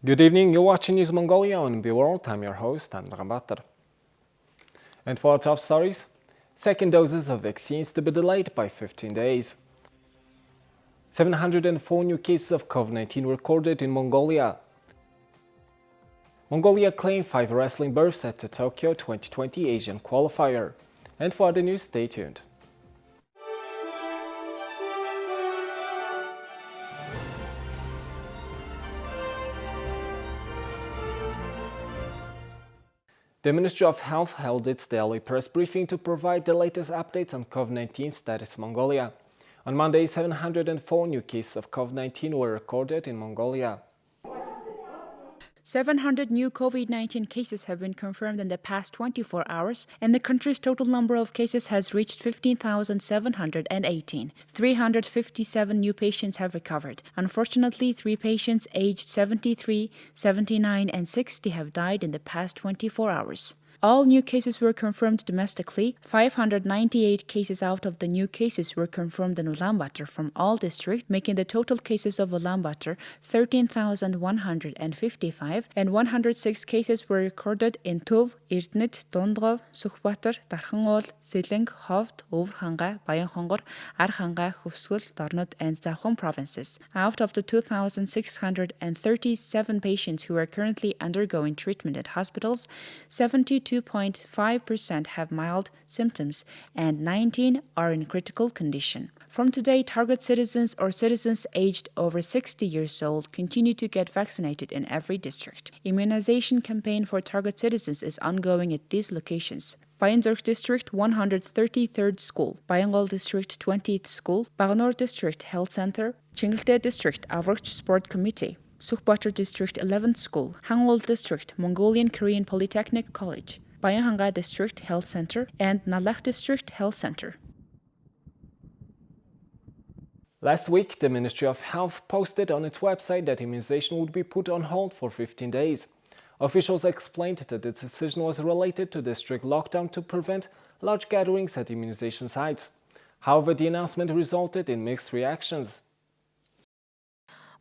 Good evening, you're watching News Mongolia on MNB World. I'm your host, Andra Batar. And for our top stories, second doses of vaccines to be delayed by 15 days. 704 new cases of COVID-19 recorded in Mongolia. Mongolia claimed 5 wrestling berths at the Tokyo 2020 Asian qualifier. And for other news, stay tuned. The Ministry of Health held its daily press briefing to provide the latest updates on COVID-19 status in Mongolia. On Monday, 704 new cases of COVID-19 were recorded in Mongolia. 700 new COVID-19 cases have been confirmed in the past 24 hours, and the country's total number of cases has reached 15,718. 357 new patients have recovered. Unfortunately, 3 patients aged 73, 79, and 60 have died in the past 24 hours. All new cases were confirmed domestically. 598 cases out of the new cases were confirmed in Ulaanbaatar from all districts, making the total cases of Ulaanbaatar 13,155, and 106 cases were recorded in Tuv, Эрдэнэт, Дундгов, Сүхбаатар, Дархан-уул, Сэлэнг, Ховд, Өвөр-Ханга, Баян-Хонгор, Ар-Ханга, Хөвсгөл, Дорнод, and Завхан provinces. Out of the 2,637 patients who are currently undergoing treatment at hospitals, 72.5% have mild symptoms and 19 are in critical condition. From today, target citizens or citizens aged over 60 years old continue to get vaccinated in every district. Immunization campaign for target citizens is ongoing at these locations. Bayandzorg District 133rd School, Bayangol District 20th School, Bagnor District Health Center, Chingalte District Avrch Sport Committee, Sukhbaatar District 11th School, Hangul District Mongolian Korean Polytechnic College, Bayanhanga District Health Center, and Nalak District Health Center. Last week, the Ministry of Health posted on its website that immunization would be put on hold for 15 days. Officials explained that the decision was related to the strict lockdown to prevent large gatherings at immunization sites. However, the announcement resulted in mixed reactions.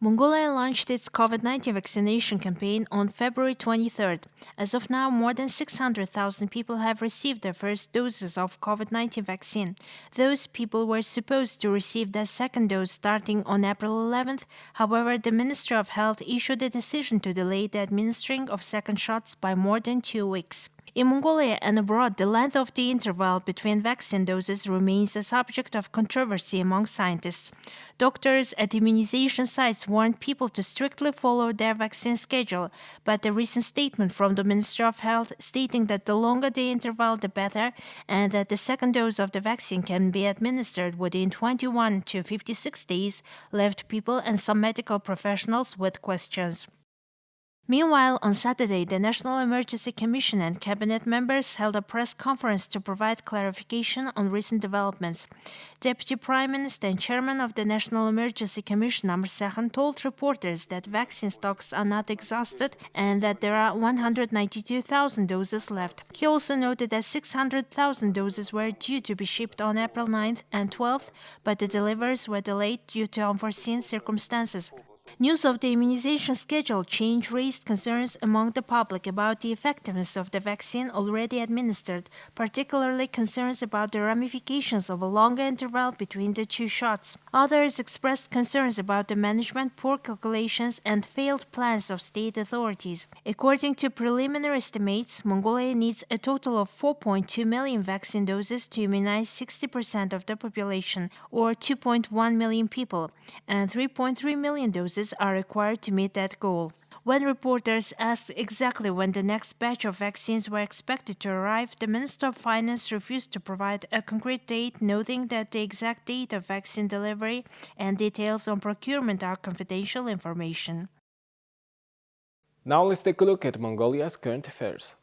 Mongolia launched its COVID-19 vaccination campaign on February 23rd. As of now, more than 600,000 people have received their first doses of COVID-19 vaccine. Those people were supposed to receive their second dose starting on April 11th. However, the Ministry of Health issued a decision to delay the administering of second shots by more than 2 weeks. In Mongolia and abroad, the length of the interval between vaccine doses remains a subject of controversy among scientists. Doctors at immunization sites warned people to strictly follow their vaccine schedule, but a recent statement from the Ministry of Health stating that the longer the interval, the better, and that the second dose of the vaccine can be administered within 21 to 56 days, left people and some medical professionals with questions. Meanwhile, on Saturday, the National Emergency Commission and cabinet members held a press conference to provide clarification on recent developments. Deputy Prime Minister and Chairman of the National Emergency Commission, Amr Sakhan, told reporters that vaccine stocks are not exhausted and that there are 192,000 doses left. He also noted that 600,000 doses were due to be shipped on April 9th and 12th, but the deliveries were delayed due to unforeseen circumstances. News of the immunization schedule change raised concerns among the public about the effectiveness of the vaccine already administered, particularly concerns about the ramifications of a longer interval between the 2 shots. Others expressed concerns about the management, poor calculations, and failed plans of state authorities. According to preliminary estimates, Mongolia needs a total of 4.2 million vaccine doses to immunize 60% of the population, or 2.1 million people, and 3.3 million doses are required to meet that goal. When reporters asked exactly when the next batch of vaccines were expected to arrive, the Minister of Finance refused to provide a concrete date, noting that the exact date of vaccine delivery and details on procurement are confidential information. Now let's take a look at Mongolia's current affairs.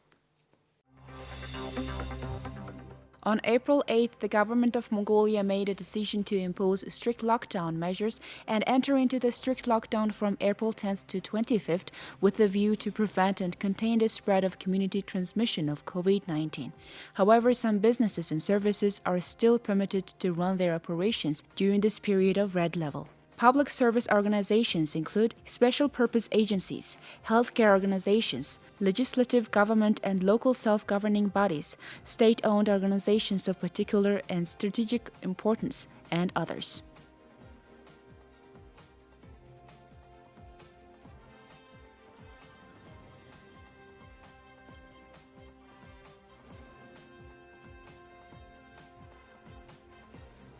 On April 8th, the government of Mongolia made a decision to impose strict lockdown measures and enter into the strict lockdown from April 10th to 25th with a view to prevent and contain the spread of community transmission of COVID-19. However, some businesses and services are still permitted to run their operations during this period of red level. Public service organizations include special purpose agencies, healthcare organizations, legislative, government and local self-governing bodies, state-owned organizations of particular and strategic importance, and others.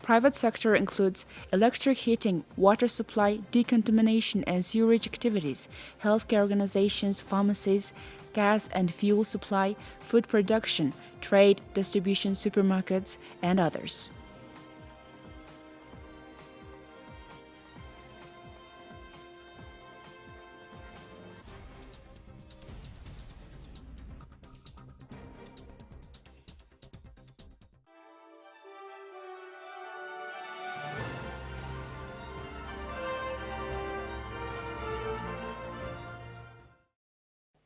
Private sector includes electric heating, water supply, decontamination and sewerage activities, healthcare organizations, pharmacies, gas and fuel supply, food production, trade, distribution, supermarkets, and others.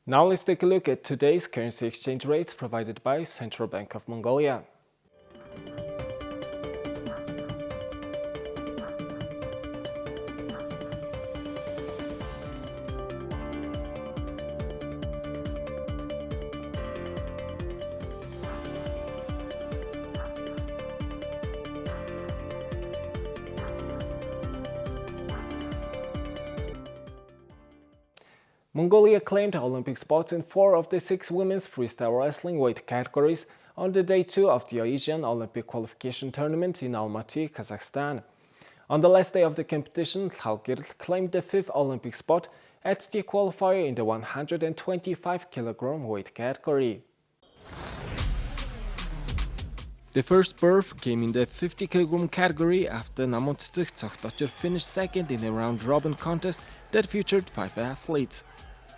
Now let's take a look at today's currency exchange rates provided by Central Bank of Mongolia. Mongolia claimed Olympic spots in 4 of the 6 women's freestyle wrestling weight categories on the day 2 of the Asian Olympic qualification tournament in Almaty, Kazakhstan. On the last day of the competition, Thaugirl claimed the 5th Olympic spot at the qualifier in the 125 kg weight category. The first berth came in the 50 kg category after Namontzik Tsokhtocher finished second in a round-robin contest that featured 5 athletes.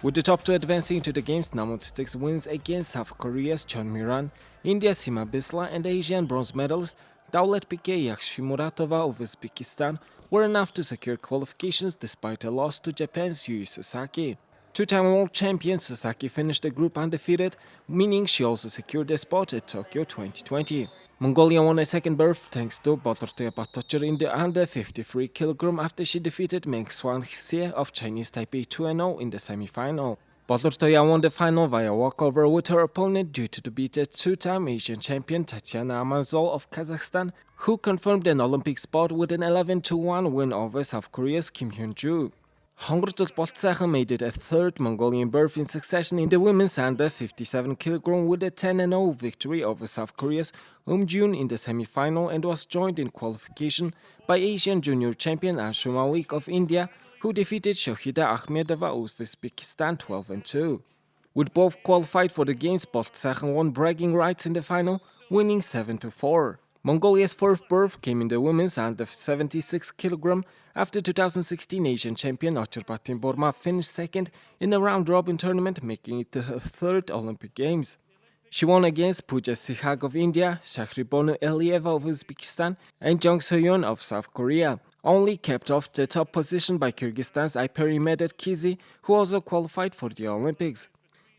With the top 2 advancing to the games, Namontzik wins against South Korea's Chon Mi-ran, India's Sima Bisla and Asian bronze medalist Dawlatbek Yakshimuratova of Uzbekistan were enough to secure qualifications despite a loss to Japan's Yui Sasaki. 2-time world champion Sasaki finished the group undefeated, meaning she also secured a spot at Tokyo 2020. Mongolia won a second berth thanks to Bolortoya Batocher in the under 53 kg after she defeated Meng Xuanxie of Chinese Taipei 2-0 in the semi-final. Bolortoya won the final via walkover with her opponent due to beat a 2-time Asian champion Tatiana Amazol of Kazakhstan, who confirmed an Olympic spot with an 11-1 win over South Korea's Kim Hyun-joo. Hongrutul Boltsachen made it a 3rd Mongolian berth in succession in the women's under 57 kg with a 10-0 victory over South Korea's Jun in the semi-final and was joined in qualification by Asian junior champion Anshu Malik of India, who defeated Shohida Akhmedova of Uzbekistan 12-2. With both qualified for the games, Boltsachen won bragging rights in the final, winning 7-4. Mongolia's 4th berth came in the women's under 76 kg after 2016 Asian champion Ochurbatin Borma finished second in a round-robin tournament, making it to her 3rd Olympic Games. She won against Pooja Sihag of India, Shakhribonu Elieva of Uzbekistan, and Jung Soyeon of South Korea, only kept off the top position by Kyrgyzstan's Ayperi Medet Kizi, who also qualified for the Olympics.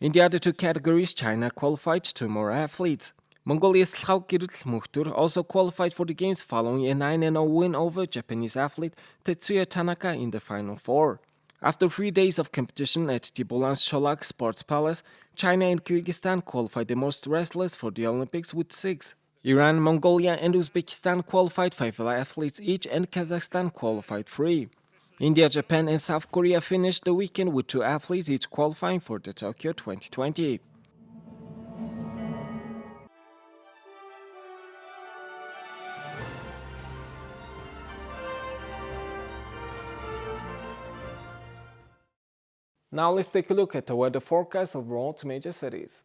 In the other 2 categories, China qualified 2 more athletes. Mongolia's Thaugirl Mukhtur also qualified for the games following a 9-0 win over Japanese athlete Tetsuya Tanaka in the Final 4. After 3 days of competition at the Bolan Cholak Sports Palace, China and Kyrgyzstan qualified the most wrestlers for the Olympics with 6. Iran, Mongolia and Uzbekistan qualified 5 athletes each and Kazakhstan qualified 3. India, Japan and South Korea finished the weekend with 2 athletes each qualifying for the Tokyo 2020. Now let's take a look at the weather forecast of world's major cities.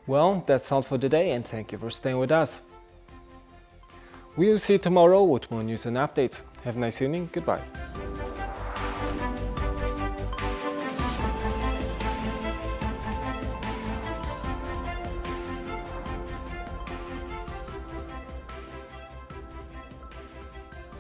Well, that's all for today, and thank you for staying with us. We will see you tomorrow with more news and updates. Have a nice evening. Goodbye.